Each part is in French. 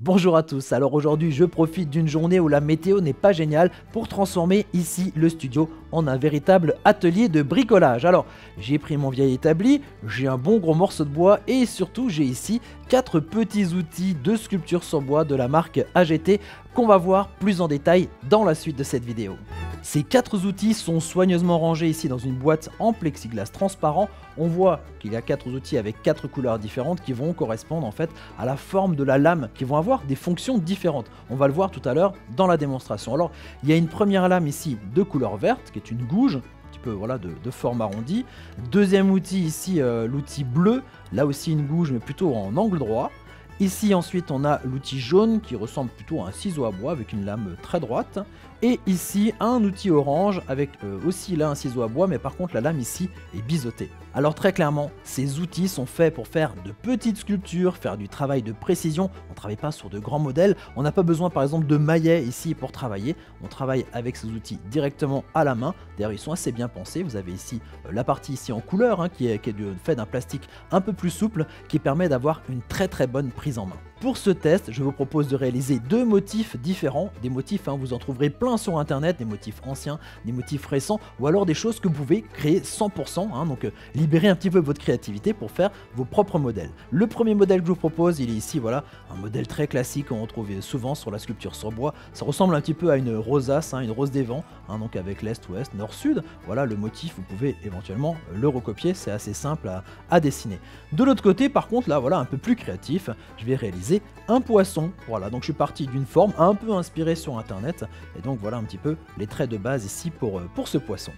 Bonjour à tous, alors aujourd'hui je profite d'une journée où la météo n'est pas géniale pour transformer ici le studio en un véritable atelier de bricolage. Alors j'ai pris mon vieil établi, j'ai un bon gros morceau de bois et surtout j'ai ici 4 petits outils de sculpture sur bois de la marque AGT qu'on va voir plus en détail dans la suite de cette vidéo. Ces 4 outils sont soigneusement rangés ici dans une boîte en plexiglas transparent. On voit qu'il y a 4 outils avec 4 couleurs différentes qui vont correspondre en fait à la forme de la lame, qui vont avoir des fonctions différentes. On va le voir tout à l'heure dans la démonstration. Alors il y a une première lame ici de couleur verte qui est une gouge, un petit peu voilà, de forme arrondie. Deuxième outil ici, l'outil bleu, là aussi une gouge mais plutôt en angle droit. Ici ensuite on a l'outil jaune qui ressemble plutôt à un ciseau à bois avec une lame très droite. Et ici un outil orange avec aussi là un ciseau à bois, mais par contre la lame ici est biseautée. Alors très clairement, ces outils sont faits pour faire de petites sculptures, faire du travail de précision. On ne travaille pas sur de grands modèles, on n'a pas besoin par exemple de maillet ici pour travailler. On travaille avec ces outils directement à la main. D'ailleurs ils sont assez bien pensés. Vous avez ici la partie ici en couleur qui est faite d'un plastique un peu plus souple qui permet d'avoir une très bonne prise en main. Pour ce test, je vous propose de réaliser 2 motifs différents. Des motifs, vous en trouverez plein sur internet, des motifs anciens, des motifs récents, ou alors des choses que vous pouvez créer 100%, donc libérez un petit peu votre créativité pour faire vos propres modèles. Le premier modèle que je vous propose, il est ici, voilà, un modèle très classique qu'on retrouve souvent sur la sculpture sur bois. Ça ressemble un petit peu à une rosace, une rose des vents, donc avec l'est-ouest, nord-sud. Voilà le motif, vous pouvez éventuellement le recopier, c'est assez simple à dessiner. De l'autre côté, par contre, là, voilà, un peu plus créatif, je vais réaliser un poisson. Voilà, donc je suis parti d'une forme un peu inspirée sur internet et donc voilà un petit peu les traits de base ici pour ce poisson.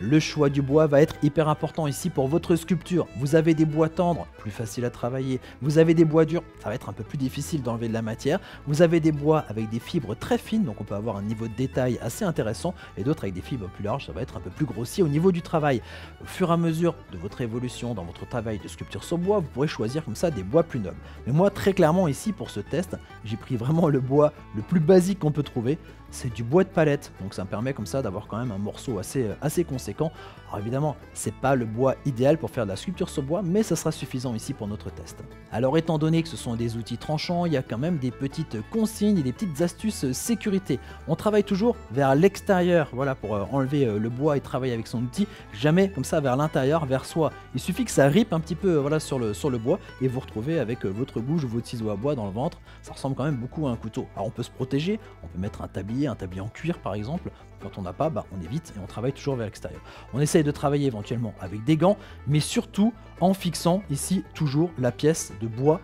Le choix du bois va être hyper important ici pour votre sculpture. Vous avez des bois tendres, plus faciles à travailler. Vous avez des bois durs, ça va être un peu plus difficile d'enlever de la matière. Vous avez des bois avec des fibres très fines, donc on peut avoir un niveau de détail assez intéressant. Et d'autres avec des fibres plus larges, ça va être un peu plus grossier au niveau du travail. Au fur et à mesure de votre évolution dans votre travail de sculpture sur bois, vous pourrez choisir comme ça des bois plus nobles. Mais moi, très clairement ici, pour ce test, j'ai pris vraiment le bois le plus basique qu'on peut trouver. C'est du bois de palette, donc ça me permet comme ça d'avoir quand même un morceau assez conséquent. Alors évidemment, c'est pas le bois idéal pour faire de la sculpture sur bois, mais ça sera suffisant ici pour notre test. Alors étant donné que ce sont des outils tranchants, il y a quand même des petites consignes et des petites astuces sécurité. On travaille toujours vers l'extérieur, voilà, pour enlever le bois et travailler avec son outil, jamais comme ça vers l'intérieur, vers soi. Il suffit que ça ripe un petit peu voilà, sur le bois et vous retrouvez avec votre gouge ou votre ciseau à bois dans le ventre. Ça ressemble quand même beaucoup à un couteau. Alors on peut se protéger, on peut mettre un tablier en cuir par exemple. Quand on n'a pas, on évite et on travaille toujours vers l'extérieur. On essaye de travailler éventuellement avec des gants, mais surtout en fixant ici toujours la pièce de bois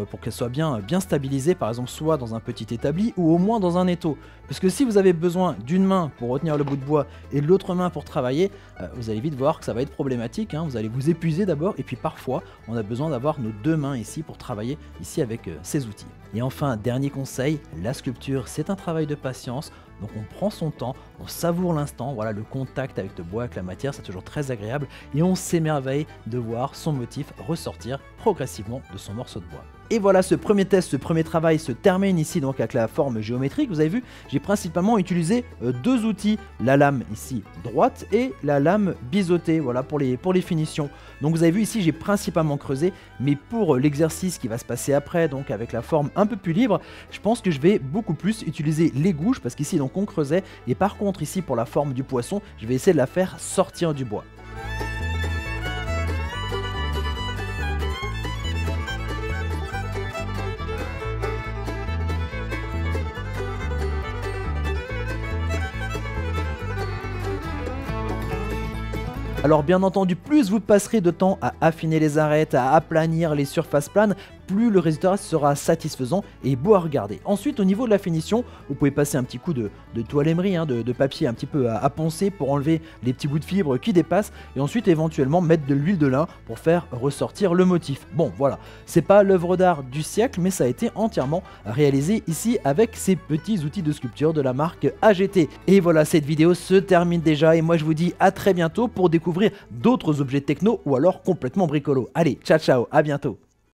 pour qu'elle soit bien stabilisée, par exemple soit dans un petit établi ou au moins dans un étau. Parce que si vous avez besoin d'une main pour retenir le bout de bois et de l'autre main pour travailler, vous allez vite voir que ça va être problématique, vous allez vous épuiser d'abord et puis parfois on a besoin d'avoir nos 2 mains ici pour travailler ici avec ces outils. Et enfin, dernier conseil, la sculpture c'est un travail de patience. Donc on prend son temps, on savoure l'instant, voilà le contact avec le bois, avec la matière, c'est toujours très agréable et on s'émerveille de voir son motif ressortir progressivement de son morceau de bois. Et voilà, ce premier test, ce premier travail se termine ici donc avec la forme géométrique. Vous avez vu, j'ai principalement utilisé 2 outils, la lame ici droite et la lame biseautée, voilà pour les finitions. Donc vous avez vu ici, j'ai principalement creusé, mais pour l'exercice qui va se passer après, donc avec la forme un peu plus libre, je pense que je vais beaucoup plus utiliser les gouges parce qu'ici donc on creusait et par contre ici pour la forme du poisson, je vais essayer de la faire sortir du bois. Alors bien entendu, plus vous passerez de temps à affiner les arêtes, à aplanir les surfaces planes, plus le résultat sera satisfaisant et beau à regarder. Ensuite, au niveau de la finition, vous pouvez passer un petit coup de toile émery, de papier un petit peu à poncer pour enlever les petits bouts de fibres qui dépassent et ensuite éventuellement mettre de l'huile de lin pour faire ressortir le motif. Bon voilà, c'est pas l'œuvre d'art du siècle, mais ça a été entièrement réalisé ici avec ces petits outils de sculpture de la marque AGT. Et voilà, cette vidéo se termine déjà et moi je vous dis à très bientôt pour découvrir d'autres objets techno ou alors complètement bricolos. Allez, ciao ciao, à bientôt.